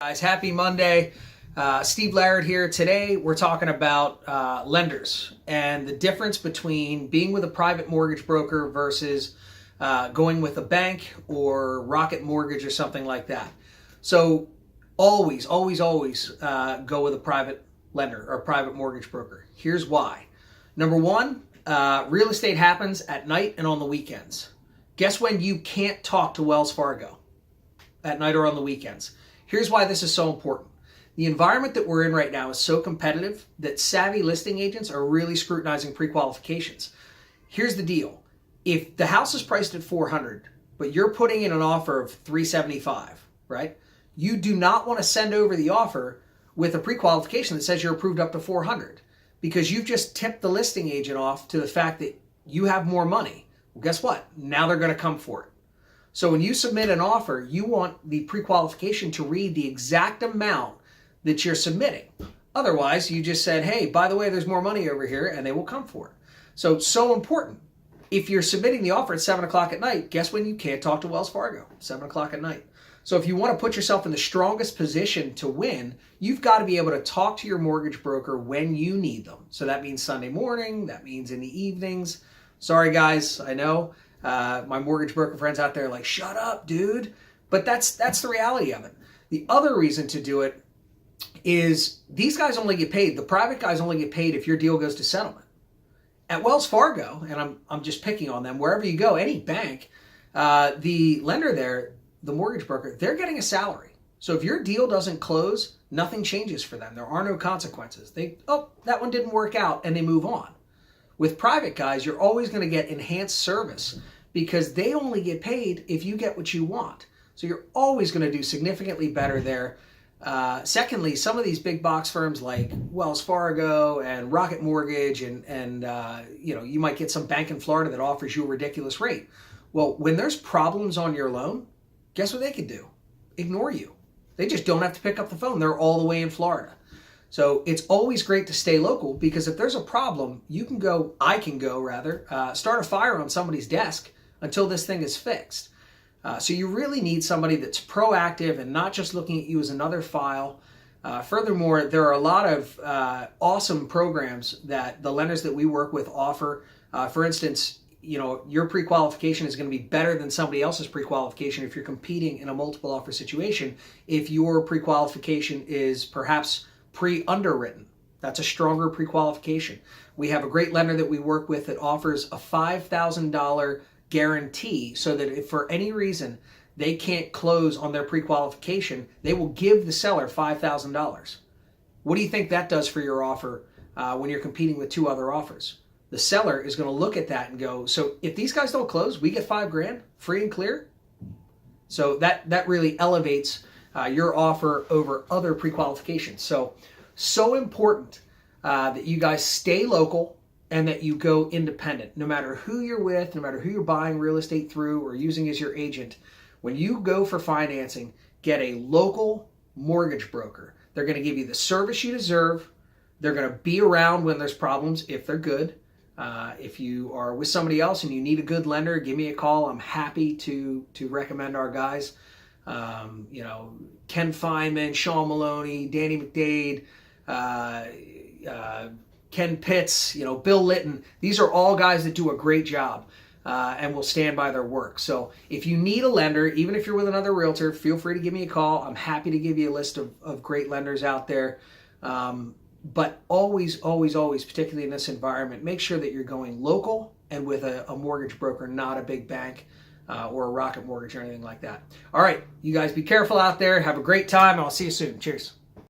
Guys, happy Monday. Steve Larrett here. Today we're talking about lenders and the difference between being with a private mortgage broker versus going with a bank or Rocket Mortgage or something like that. So always go with a private lender or private mortgage broker. Here's why. Number one, real estate happens at night and on the weekends. Guess when you can't talk to Wells Fargo? At night or on the weekends. Here's why this is so important. The environment that we're in right now is so competitive that savvy listing agents are really scrutinizing pre-qualifications. Here's the deal. If the house is priced at $400, but you're putting in an offer of $375, right? You do not want to send over the offer with a pre-qualification that says you're approved up to $400 because you've just tipped the listing agent off to the fact that you have more money. Well, guess what? Now they're going to come for it. So when you submit an offer, you want the pre-qualification to read the exact amount that you're submitting. Otherwise, you just said, hey, by the way, there's more money over here, and they will come for it. So important. If you're submitting the offer at 7 o'clock at night, guess when you can't talk to Wells Fargo? 7 o'clock at night. So if you want to put yourself in the strongest position to win, you've got to be able to talk to your mortgage broker when you need them. So that means Sunday morning, that means in the evenings. Sorry, guys, I know. My mortgage broker friends out there are like, shut up, dude. But that's the reality of it. The other reason to do it is these guys only get paid. The private guys only get paid if your deal goes to settlement. At Wells Fargo, and I'm just picking on them, wherever you go, any bank, the lender there, the mortgage broker, they're getting a salary. So if your deal doesn't close, nothing changes for them. There are no consequences. That one didn't work out, and they move on. With private guys, you're always going to get enhanced service because they only get paid if you get what you want. So you're always going to do significantly better there. Secondly, some of these big box firms like Wells Fargo and Rocket Mortgage and you might get some bank in Florida that offers you a ridiculous rate. Well, when there's problems on your loan, guess what they could do? Ignore you. They just don't have to pick up the phone. They're all the way in Florida. So it's always great to stay local because if there's a problem, I can go, start a fire on somebody's desk until this thing is fixed. So you really need somebody that's proactive and not just looking at you as another file. Furthermore, there are a lot of awesome programs that the lenders that we work with offer. For instance, your pre-qualification is going to be better than somebody else's pre-qualification if you're competing in a multiple offer situation. If your pre-qualification is perhaps pre-underwritten, that's a stronger pre-qualification. We have a great lender that we work with that offers a $5,000 guarantee so that if for any reason they can't close on their pre-qualification, they will give the seller $5,000. What do you think that does for your offer when you're competing with two other offers? The seller is going to look at that and go, so if these guys don't close, we get $5,000 free and clear. So that really elevates your offer over other pre-qualifications. So important that you guys stay local and that you go independent. No matter who you're with, no matter who you're buying real estate through or using as your agent, when you go for financing, get a local mortgage broker. They're going to give you the service you deserve. They're going to be around when there's problems if they're good. If you are with somebody else and you need a good lender, give me a call. I'm happy to recommend our guys. Ken Feynman, Sean Maloney, Danny McDade, Ken Pitts, Bill Litton. These are all guys that do a great job and will stand by their work. So if you need a lender, even if you're with another realtor, feel free to give me a call. I'm happy to give you a list of great lenders out there. But always, particularly in this environment, make sure that you're going local and with a mortgage broker, not a big bank or a Rocket Mortgage or anything like that. All right, you guys be careful out there. Have a great time. I'll see you soon. Cheers.